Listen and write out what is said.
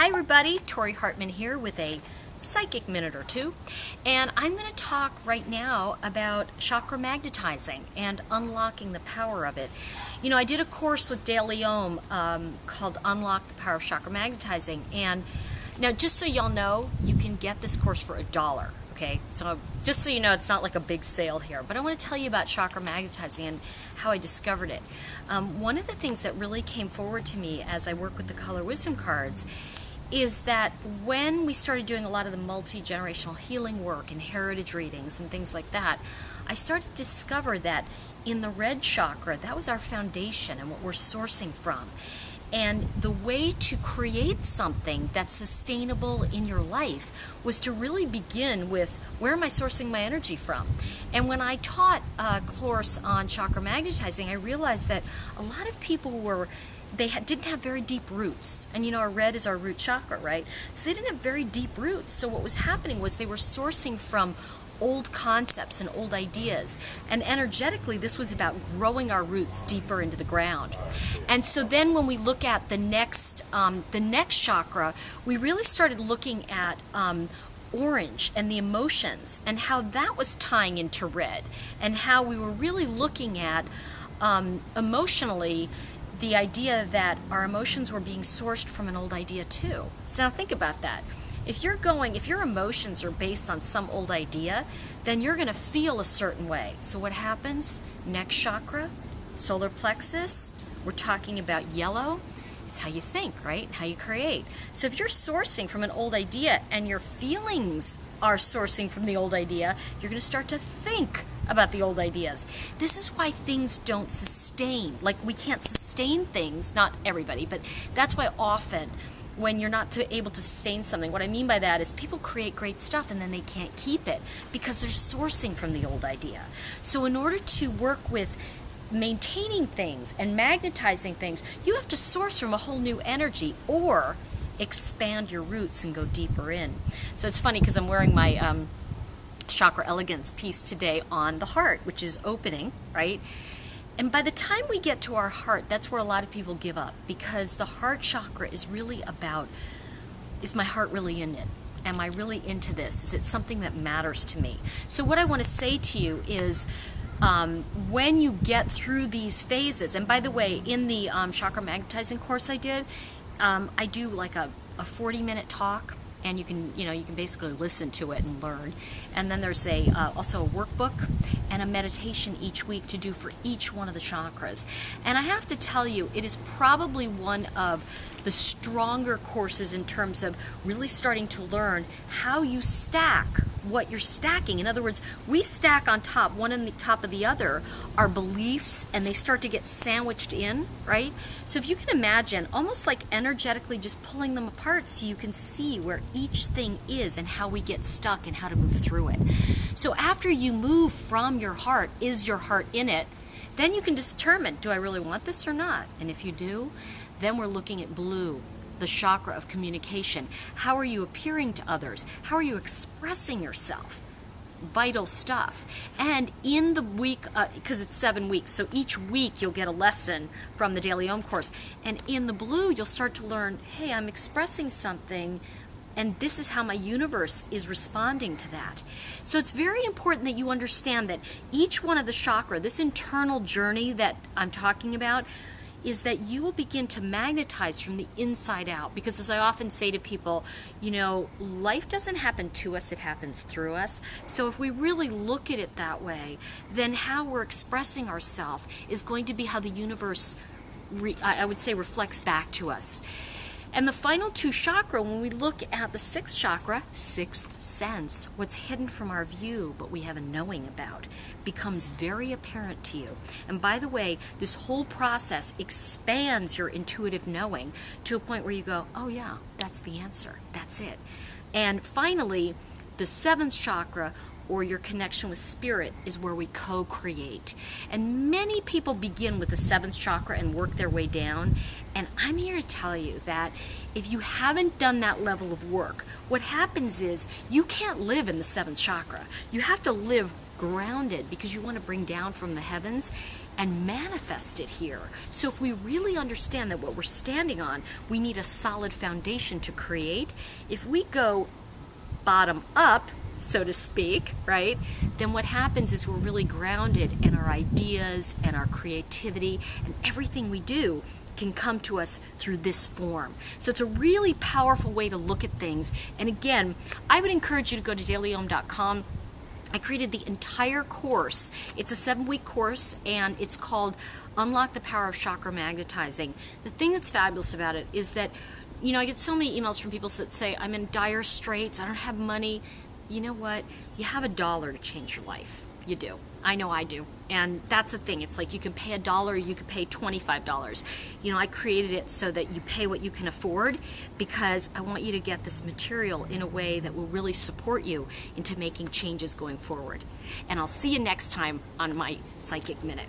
Hi everybody, Tori Hartman here with a psychic minute or two, and I'm going to talk right now about chakra magnetizing and unlocking the power of it. You know, I did a course with Dailyom called Unlock the Power of Chakra Magnetizing, and now just so y'all know, you can get this course for $1. Okay, so just so you know, it's not like a big sale here, but I want to tell you about chakra magnetizing and how I discovered it. One of the things that really came forward to me as I work with the color wisdom cards is that when we started doing a lot of the multi-generational healing work and heritage readings and things like that, I started to discover that in the red chakra, that was our foundation and what we're sourcing from. And the way to create something that's sustainable in your life was to really begin with, where am I sourcing my energy from? And when I taught a course on chakra magnetizing, I realized that a lot of people didn't have very deep roots. And you know, our red is our root chakra, right? So they didn't have very deep roots. So what was happening was they were sourcing from old concepts and old ideas, and energetically this was about growing our roots deeper into the ground. And so then when we look at the next chakra, we really started looking at orange and the emotions and how that was tying into red, and how we were really looking at emotionally the idea that our emotions were being sourced from an old idea too. So now think about that. If your emotions are based on some old idea, then you're going to feel a certain way. So what happens? Next chakra, solar plexus, we're talking about yellow. It's how you think, right? How you create. So if you're sourcing from an old idea and your feelings are sourcing from the old idea, you're going to start to think about the old ideas. This is why things don't sustain. Like, we can't sustain things, not everybody, but that's why often when you're not able to sustain something, what I mean by that is people create great stuff and then they can't keep it because they're sourcing from the old idea. So in order to work with maintaining things and magnetizing things, you have to source from a whole new energy or expand your roots and go deeper in. So it's funny because I'm wearing my Chakra Elegance piece today on the heart, which is opening, right? And by the time we get to our heart, that's where a lot of people give up, because the heart chakra is really about, is my heart really in it? Am I really into this? Is it something that matters to me? So what I want to say to you is, when you get through these phases, and by the way, in the chakra magnetizing course I did, I do like a 40-minute talk, and you can basically listen to it and learn. And then there's also a workbook and a meditation each week to do for each one of the chakras. And I have to tell you, it is probably one of the stronger courses in terms of really starting to learn how you stack what you're stacking. In other words, we stack on top, one on the top of the other, our beliefs, and they start to get sandwiched in, right? So if you can imagine, almost like energetically just pulling them apart so you can see where each thing is and how we get stuck and how to move through it. So after you move from your heart, is your heart in it? Then you can determine, do I really want this or not? And if you do, then we're looking at blue, the chakra of communication. How are you appearing to others? How are you expressing yourself? Vital stuff. And in the week, because it's 7 weeks, so each week you'll get a lesson from the Dailyom course. And in the blue, you'll start to learn, hey, I'm expressing something, and this is how my universe is responding to that. So it's very important that you understand that each one of the chakra, this internal journey that I'm talking about, is that you will begin to magnetize from the inside out. Because as I often say to people, you know, life doesn't happen to us, it happens through us. So if we really look at it that way, then how we're expressing ourselves is going to be how the universe, I would say, reflects back to us. And the final two chakra, when we look at the sixth chakra, sixth sense, what's hidden from our view but we have a knowing about, becomes very apparent to you. And by the way, this whole process expands your intuitive knowing to a point where you go, oh yeah, that's the answer, that's it. And finally, the seventh chakra, or your connection with spirit, is where we co-create. And many people begin with the seventh chakra and work their way down. And I'm here to tell you that if you haven't done that level of work, what happens is you can't live in the seventh chakra. You have to live grounded because you want to bring down from the heavens and manifest it here. So if we really understand that what we're standing on, we need a solid foundation to create. If we go bottom up, so to speak, right, then what happens is we're really grounded in our ideas and our creativity, and everything we do can come to us through this form. So it's a really powerful way to look at things. And again, I would encourage you to go to Dailyom.com. I created the entire course. It's a 7-week course, and it's called Unlock the Power of Chakra Magnetizing. The thing that's fabulous about it is that, you know, I get so many emails from people that say, I'm in dire straits, I don't have money. You know what? You have $1 to change your life. You do. I know I do. And that's the thing. It's like you can pay $1, you can pay $25. You know, I created it so that you pay what you can afford, because I want you to get this material in a way that will really support you into making changes going forward. And I'll see you next time on my Psychic Minute.